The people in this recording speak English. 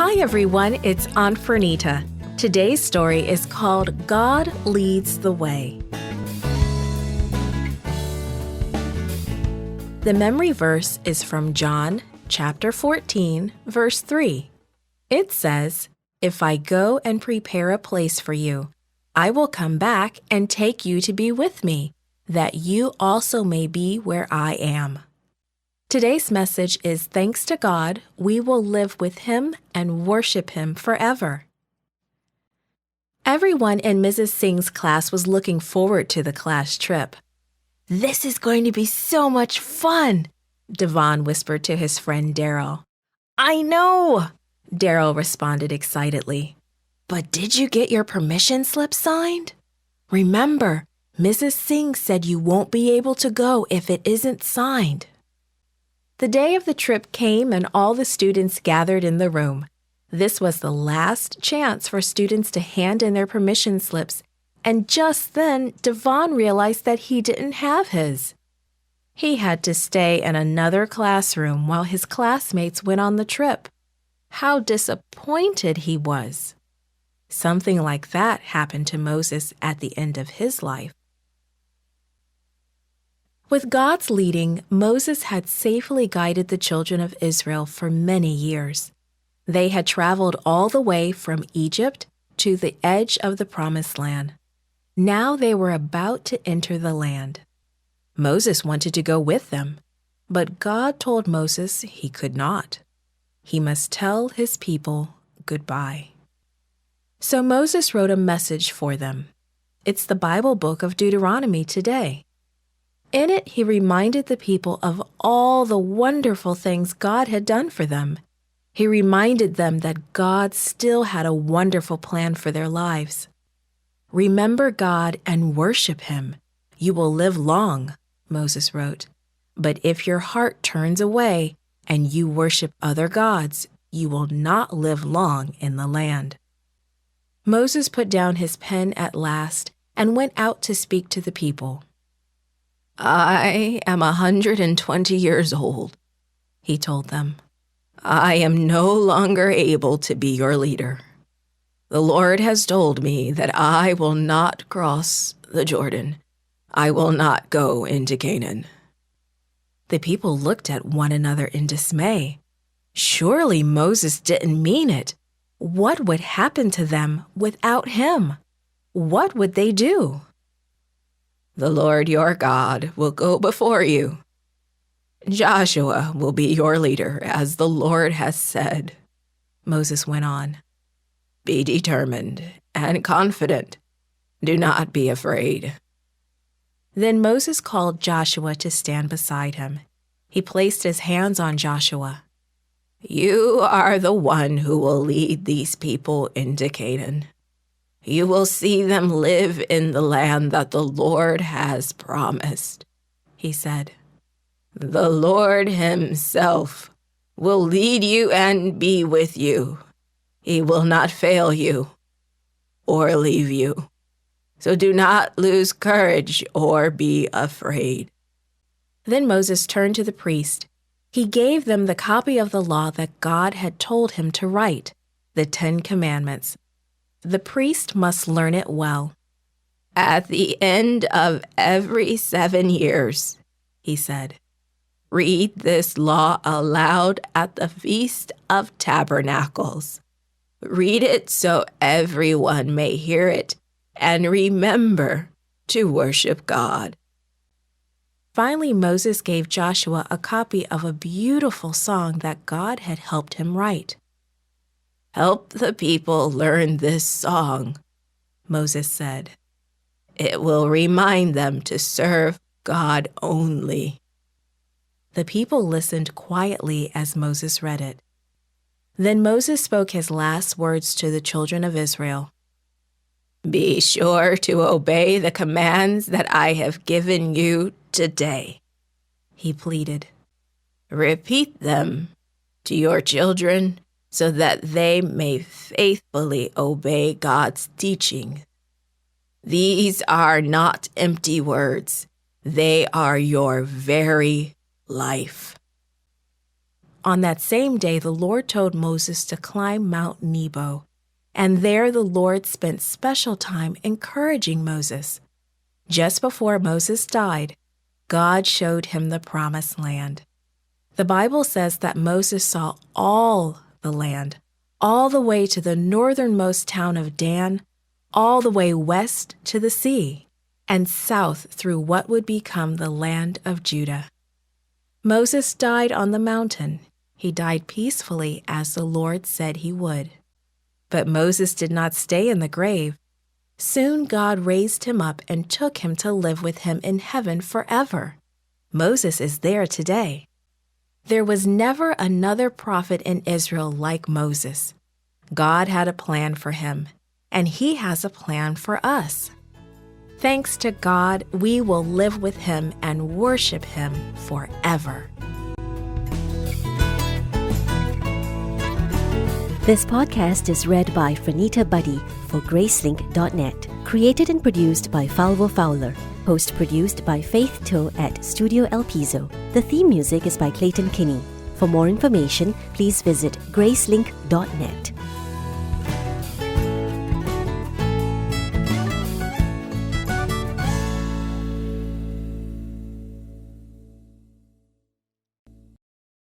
Hi everyone, it's Aunt Fernita. Today's story is called God Leads the Way. The memory verse is from John chapter 14, verse 3. It says, "If I go and prepare a place for you, I will come back and take you to be with me, that you also may be where I am." Today's message is thanks to God, we will live with Him and worship Him forever. Everyone in Mrs. Singh's class was looking forward to the class trip. "This is going to be so much fun," Devon whispered to his friend Daryl. "I know," Daryl responded excitedly. "But did you get your permission slip signed? Remember, Mrs. Singh said you won't be able to go if it isn't signed." The day of the trip came and all the students gathered in the room. This was the last chance for students to hand in their permission slips, and just then Devon realized that he didn't have his. He had to stay in another classroom while his classmates went on the trip. How disappointed he was. Something like that happened to Moses at the end of his life. With God's leading, Moses had safely guided the children of Israel for many years. They had traveled all the way from Egypt to the edge of the Promised Land. Now they were about to enter the land. Moses wanted to go with them, but God told Moses he could not. He must tell his people goodbye. So Moses wrote a message for them. It's the Bible book of Deuteronomy today. In it, he reminded the people of all the wonderful things God had done for them. He reminded them that God still had a wonderful plan for their lives. "Remember God and worship Him. You will live long," Moses wrote. "But if your heart turns away and you worship other gods, you will not live long in the land." Moses put down his pen at last and went out to speak to the people. "I am 120 years old," he told them. "I am no longer able to be your leader. The Lord has told me that I will not cross the Jordan. I will not go into Canaan." The people looked at one another in dismay. Surely Moses didn't mean it. What would happen to them without him? What would they do? "The Lord your God will go before you. Joshua will be your leader, as the Lord has said," Moses went on. "Be determined and confident. Do not be afraid." Then Moses called Joshua to stand beside him. He placed his hands on Joshua. "You are the one who will lead these people into Canaan. You will see them live in the land that the Lord has promised," he said. "The Lord Himself will lead you and be with you. He will not fail you or leave you. So do not lose courage or be afraid." Then Moses turned to the priest. He gave them the copy of the law that God had told him to write, the 10 Commandments. The priest must learn it well. "At the end of every 7 years," he said, "read this law aloud at the Feast of Tabernacles. Read it so everyone may hear it and remember to worship God." Finally, Moses gave Joshua a copy of a beautiful song that God had helped him write. "Help the people learn this song," Moses said. "It will remind them to serve God only." The people listened quietly as Moses read it. Then Moses spoke his last words to the children of Israel. "Be sure to obey the commands that I have given you today," he pleaded. "Repeat them to your children so that they may faithfully obey God's teaching. These are not empty words. They are your very life." On that same day, the Lord told Moses to climb Mount Nebo, and there the Lord spent special time encouraging Moses. Just before Moses died, God showed him the promised land. The Bible says that Moses saw all the land, all the way to the northernmost town of Dan, all the way west to the sea, and south through what would become the land of Judah. Moses died on the mountain. He died peacefully as the Lord said he would. But Moses did not stay in the grave. Soon God raised him up and took him to live with him in heaven forever. Moses is there today. There was never another prophet in Israel like Moses. God had a plan for him, and he has a plan for us. Thanks to God, we will live with him and worship him forever. This podcast is read by Franita Buddy for Gracelink.net. Created and produced by Falvo Fowler. Post-produced by Faith To at Studio El Piso. The theme music is by Clayton Kinney. For more information, please visit Gracelink.net.